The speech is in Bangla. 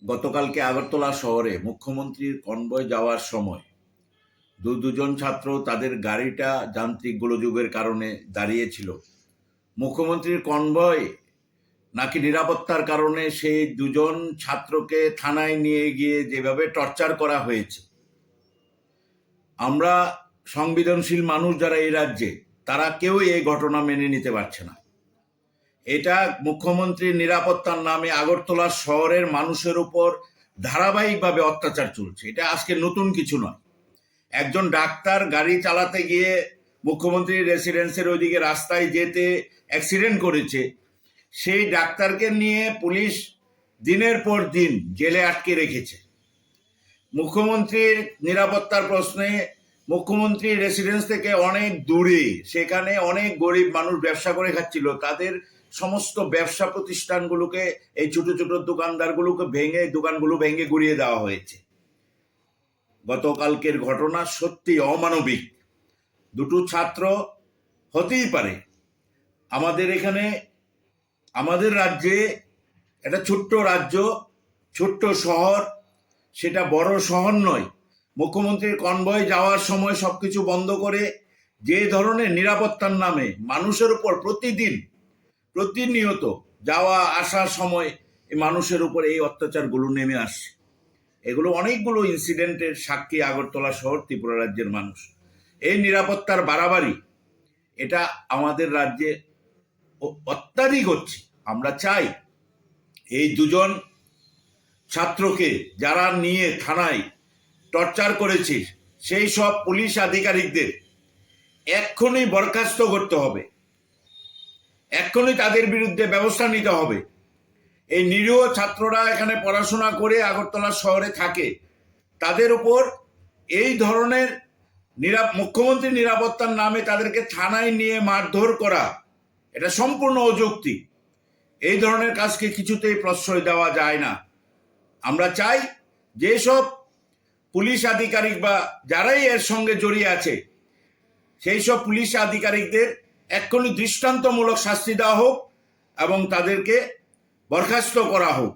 গতকালকে আগরতলা শহরে মুখ্যমন্ত্রীর কনভয় যাওয়ার সময় দুজন ছাত্র তাদের গাড়িটা যান্ত্রিক গোলযোগের কারণে দাঁড়িয়েছিল। মুখ্যমন্ত্রীর কনভয় নাকি নিরাপত্তার কারণে সেই দুজন ছাত্রকে থানায় নিয়ে গিয়ে যেভাবে টর্চার করা হয়েছে, আমরা সংবেদনশীল মানুষ যারা এই রাজ্যে, তারা কেউ এই ঘটনা মেনে নিতে পারছে না। এটা মুখ্যমন্ত্রীর নিরাপত্তার নামে আগরতলা শহরের মানুষের উপর ধারাবাহিকভাবে অত্যাচার চলছে। এটা আজকে নতুন কিছু নয়। একজন ডাক্তার গাড়ি চালাতে গিয়ে মুখ্যমন্ত্রীর রেসিডেন্সের ওইদিকে রাস্তায় যেতে অ্যাক্সিডেন্ট করেছে, সেই ডাক্তারকে নিয়ে পুলিশ দিনের পর দিন জেলে আটকে রেখেছে। মুখ্যমন্ত্রীর নিরাপত্তার প্রশ্নে মুখ্যমন্ত্রীর রেসিডেন্স থেকে অনেক দূরে, সেখানে অনেক গরিব মানুষ ব্যবসা করে খাচ্ছিল, তাদের সমস্ত ব্যবসা প্রতিষ্ঠানগুলোকে, এই ছোট ছোট দোকানদারগুলোকে দোকানগুলো ভেঙে গুড়িয়ে দেওয়া হয়েছে। গতকালকের ঘটনা সত্যি অমানবিক। দুটো ছাত্র হতেই পারে। আমাদের এখানে, আমাদের রাজ্যে, একটা ছোট্ট রাজ্য, ছোট্ট শহর, সেটা বড় শহর নয়। মুখ্যমন্ত্রীর কনভয় যাওয়ার সময় সবকিছু বন্ধ করে যে ধরনের নিরাপত্তার নামে মানুষের উপর প্রতিনিয়ত যাওয়া আসার সময় মানুষের উপর এই অত্যাচারগুলো নেমে আসছে, এগুলো অনেকগুলো ইনসিডেন্টের সাক্ষী আগরতলা শহর, ত্রিপুরা রাজ্যের মানুষ। এই নিরাপত্তার বাড়াবাড়ি, এটা আমাদের রাজ্যে অত্যাধিক হচ্ছে। আমরা চাই এই দুজন ছাত্রকে যারা নিয়ে থানায় টর্চার করেছে, সেই সব পুলিশ আধিকারিকদের এক্ষুনি বরখাস্ত করতে হবে, এক্ষুনি তাদের বিরুদ্ধে ব্যবস্থা নিতে হবে। এই নিরীহ ছাত্ররা এখানে পড়াশোনা করে আগরতলা শহরে থাকে, তাদের উপর এই ধরনের মুখ্যমন্ত্রীর নিরাপত্তার নামে তাদেরকে থানায় নিয়ে মারধর করা, এটা সম্পূর্ণ অযৌক্তিক। এই ধরনের কাজকে কিছুতেই প্রশ্রয় দেওয়া যায় না। আমরা চাই যেসব পুলিশ আধিকারিক বা যারাই এর সঙ্গে জড়িয়ে আছে, সেই সব পুলিশ আধিকারিকদের এক্ষুনি দৃষ্টান্তমূলক শাস্তি দেওয়া হোক এবং তাদেরকে বরখাস্ত করা হোক।